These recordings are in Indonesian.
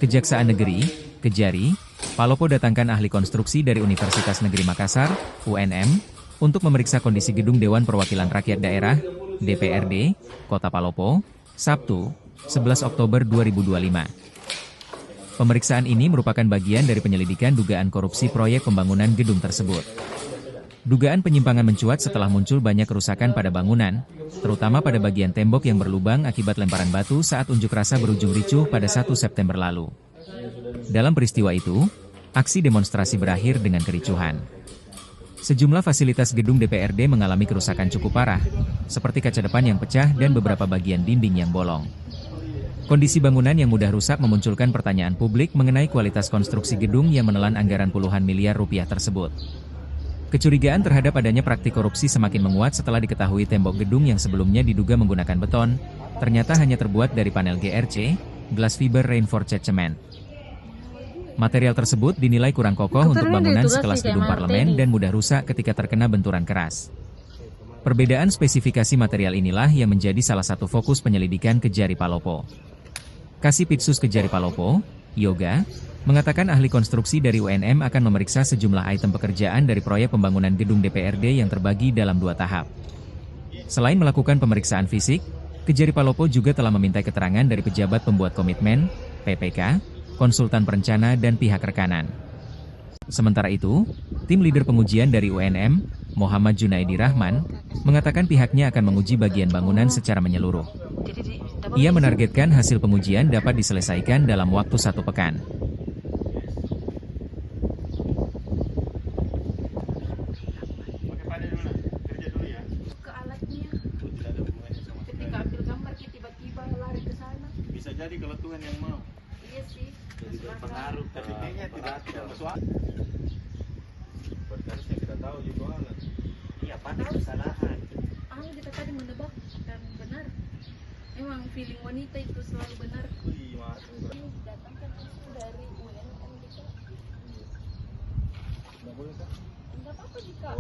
Kejaksaan Negeri, Kejari, Palopo datangkan ahli konstruksi dari Universitas Negeri Makassar, UNM, untuk memeriksa kondisi gedung Dewan Perwakilan Rakyat Daerah, DPRD, Kota Palopo, Sabtu, 11 Oktober 2025. Pemeriksaan ini merupakan bagian dari penyelidikan dugaan korupsi proyek pembangunan gedung tersebut. Dugaan penyimpangan mencuat setelah muncul banyak kerusakan pada bangunan, terutama pada bagian tembok yang berlubang akibat lemparan batu saat unjuk rasa berujung ricuh pada 1 September lalu. Dalam peristiwa itu, aksi demonstrasi berakhir dengan kericuhan. Sejumlah fasilitas gedung DPRD mengalami kerusakan cukup parah, seperti kaca depan yang pecah dan beberapa bagian dinding yang bolong. Kondisi bangunan yang mudah rusak memunculkan pertanyaan publik mengenai kualitas konstruksi gedung yang menelan anggaran puluhan miliar rupiah tersebut. Kecurigaan terhadap adanya praktik korupsi semakin menguat setelah diketahui tembok gedung yang sebelumnya diduga menggunakan beton, ternyata hanya terbuat dari panel GRC, glass fiber reinforced cement. Material tersebut dinilai kurang kokoh untuk bangunan sekelas gedung parlemen dan mudah rusak ketika terkena benturan keras. Perbedaan spesifikasi material inilah yang menjadi salah satu fokus penyelidikan Kejari Palopo. Kasipitsus Kejari Palopo, Yoga, mengatakan ahli konstruksi dari UNM akan memeriksa sejumlah item pekerjaan dari proyek pembangunan gedung DPRD yang terbagi dalam 2 tahap. Selain melakukan pemeriksaan fisik, Kejari Palopo juga telah meminta keterangan dari pejabat pembuat komitmen, PPK, konsultan perencana dan pihak rekanan. Sementara itu, tim leader pengujian dari UNM, Muhammad Junaidi Rahman, mengatakan pihaknya akan menguji bagian bangunan secara menyeluruh. Ia menargetkan hasil pengujian dapat diselesaikan dalam waktu 1 pekan. Bisa jadi kalau Tuhan yang mau. Iya sih. Jadi berpengaruh, tapi kayaknya tidak masuk. Harusnya kita tahu juga. Iya, pada kesalahan. Kita tadi menebak dan benar. Memang feeling wanita itu selalu benar. Ini datangkan itu dari UNM gitu. Nggak boleh kan? Enggak apa-apa jika.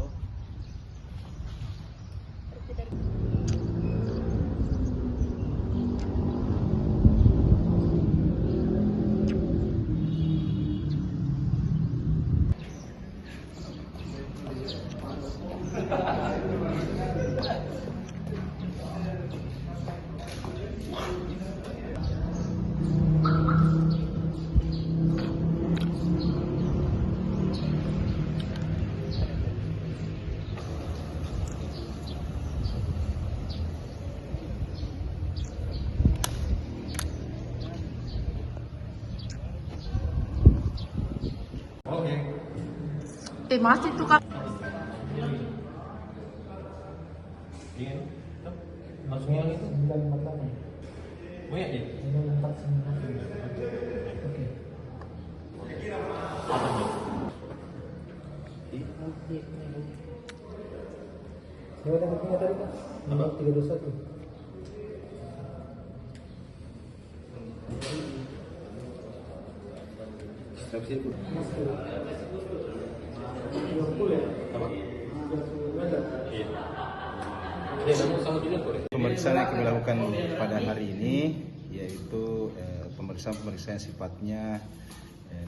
Dari masih tuh kak. Iya, maksudnya itu 948. Banyak ya? 949. Oke. Lewat yang punya tadi Pak? Nomor 321. Pemeriksaan yang kami lakukan pada hari ini yaitu pemeriksaan sifatnya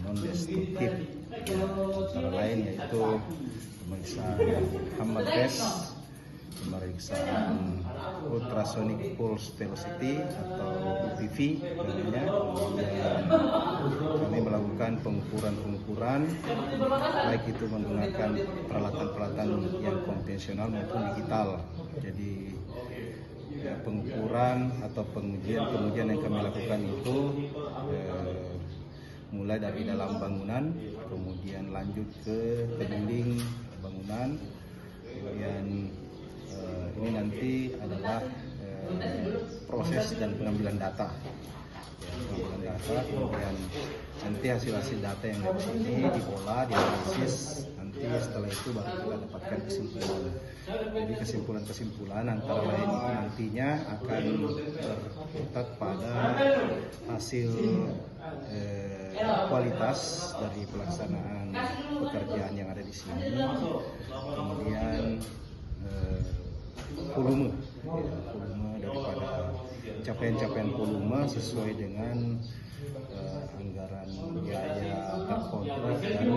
non-destruktif, antara lain yaitu pemeriksaan hammer test, pemeriksaan ultrasonic pulse velocity atau UPV namanya. Kemudian kami melakukan pengukuran baik itu menggunakan peralatan-peralatan yang konvensional maupun digital. Jadi pengukuran atau pengujian yang kami lakukan itu mulai dari dalam bangunan, kemudian lanjut ke dinding bangunan, kemudian ini nanti adalah proses dan pengambilan data. Kemudian nanti hasil data yang dari sini diolah, dianalisis, nanti setelah itu baru kita dapatkan kesimpulan. Jadi kesimpulan antara lain itu nantinya akan tercatat pada hasil kualitas dari pelaksanaan pekerjaan yang ada di sini, kemudian volume daripada capaian-capaian volume sesuai dengan anggaran biaya terkontrak dan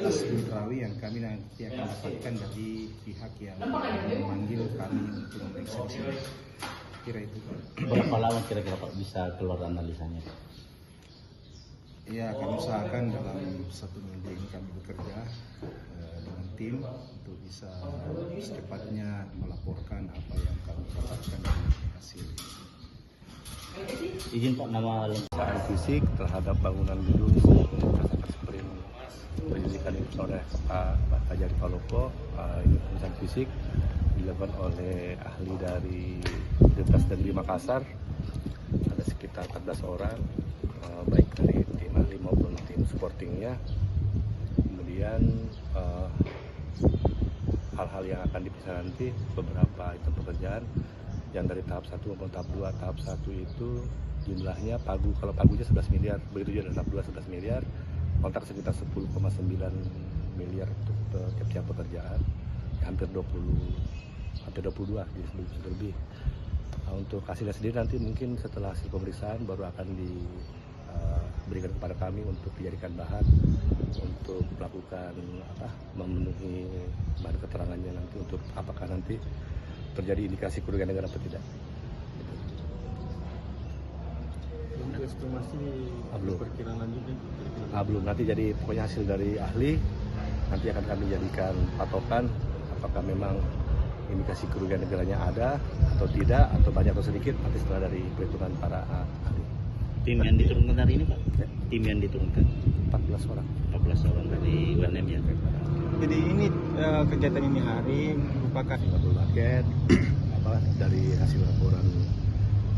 asdinrawi yang kami nanti akan dapatkan dari pihak yang memanggil kami untuk memeriksa di sini. Kira itu. Berapa lama kira-kira Pak bisa keluar analisanya? Ya, kami usahakan dalam 1 minggu ini kami bekerja dengan tim untuk bisa secepatnya melaporkan apa yang kami dapatkan dari hasil. Izin Pak, nama Pemeriksaan fisik terhadap bangunan gedung Universitas Sprint pendidikan oleh Pak Kajari Palopo. Ini pemeriksaan fisik dilakukan oleh ahli dari Universitas Negeri Makassar. Ada sekitar 14 orang, baik dari tim ahli maupun tim supportingnya. Kemudian hal-hal yang akan diperiksa nanti beberapa item pekerjaan yang dari tahap 1 maupun tahap 2. Tahap 1 itu jumlahnya pagu, kalau pagunya 11 miliar, begitu juga tahap 2 11 miliar, kontrak sekitar 10,9 miliar untuk tiap-tiap pekerjaan, ya, hampir 22 lebih. Untuk hasilnya sendiri nanti mungkin setelah hasil pemeriksaan baru akan diberikan kepada kami untuk dijadikan bahan untuk melakukan memenuhi bahan keterangannya nanti untuk apakah nanti terjadi indikasi kerugian negara atau tidak. Untuk estimasi belum. perkiraan lanjutnya? Belum, nanti jadi pokoknya hasil dari ahli nanti akan kami jadikan patokan apakah memang indikasi kerugian negaranya ada atau tidak, atau banyak atau sedikit, nanti setelah dari perhitungan para ahli. tim yang diturunkan hari ini Pak? Tim yang diturunkan 14 orang. 14 orang dari UNM ya. Jadi ini kegiatan ini hari merupakan Satu paket dari hasil laporan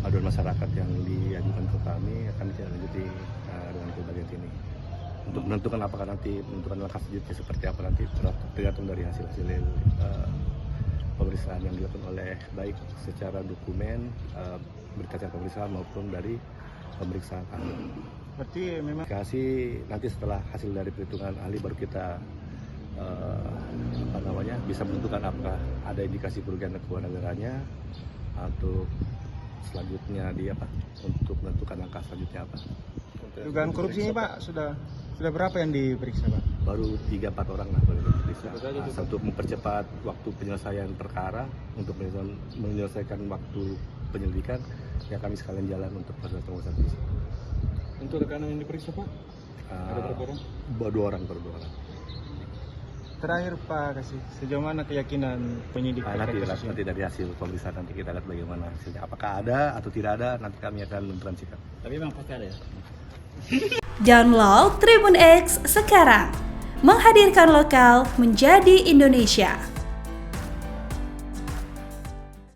aduan masyarakat yang diajukan ke kami akan ditindaklanjuti dengan kegiatan ini untuk menentukan apakah nanti menentukan langkah selanjutnya seperti apa nanti tergantung dari hasil-hasil pemeriksaan yang dilakukan oleh baik secara dokumen berita acara pemeriksaan maupun dari pemeriksaan ahli. berarti memang Nanti setelah hasil dari perhitungan ahli baru kita bisa menentukan apakah ada indikasi kerugian keuangan negaranya atau selanjutnya untuk menentukan langkah selanjutnya apa. dugaan korupsi ini Pak sudah berapa yang diperiksa Pak? Baru 3-4 orang lah baru diperiksa. Untuk mempercepat waktu penyelesaian perkara, untuk menyelesaikan waktu penyelidikan, ya kami sekalian jalan untuk proses pengurusan fisik. Untuk rekanan yang diperiksa Pak? Ada berapa orang? 2 orang per 2 orang. Terakhir Pak, sejauh mana keyakinan penyidik terkait kasus ini? Nanti dari hasil pemeriksaan nanti kita lihat bagaimana hasilnya. Apakah ada atau tidak ada, nanti kami akan menentukan sikap. Tapi memang pasti ada ya? Download Tribun X sekarang, menghadirkan lokal menjadi Indonesia.